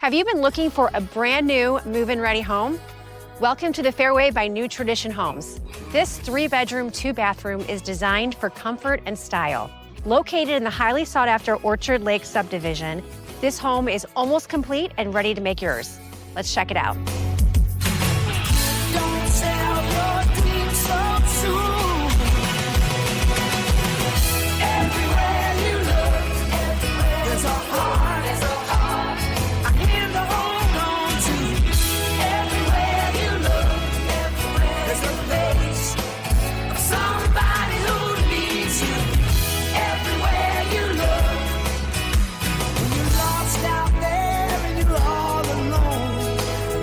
Have you been looking for a brand new move-in ready home? Welcome to the Fairway by New Tradition Homes. This 3-bedroom, 2-bathroom is designed for comfort and style. Located in the highly sought-after Orchard Lake subdivision, this home is almost complete and ready to make yours. Let's check it out. Don't sell your dreams so soon. Everywhere you look, there's a heart. I hear the hold on to. Everywhere you look, there's a face of somebody who needs you. Everywhere you look, when you're lost out there and you're all alone,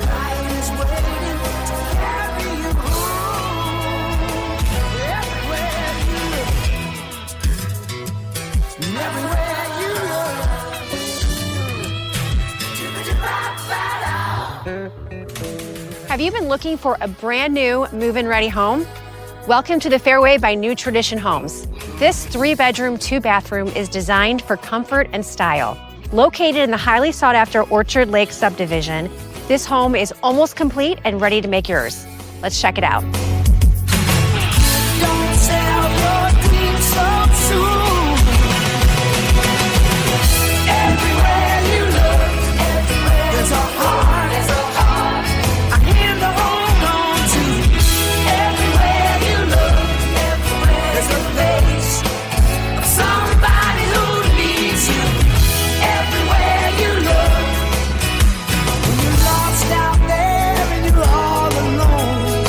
life is waiting to carry you home. Everywhere you look, and everywhere you look. Have you been looking for a brand new move-in ready home? Welcome to the Fairway by New Tradition Homes. This 3-bedroom, 2-bathroom is designed for comfort and style. Located in the highly sought-after Orchard Lake subdivision, this home is almost complete and ready to make yours. Let's check it out. Don't sell your dreams so soon. Everywhere you look, there's a heart. I hear the hold on to. Everywhere you look, there's a face of somebody who needs you. Everywhere you look, when you're lost out there and you're all alone,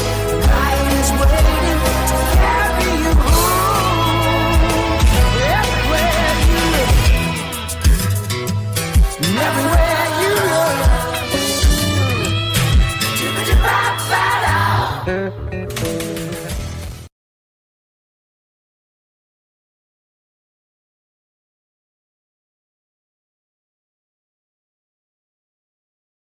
life is waiting to carry you home. Everywhere you look, and everywhere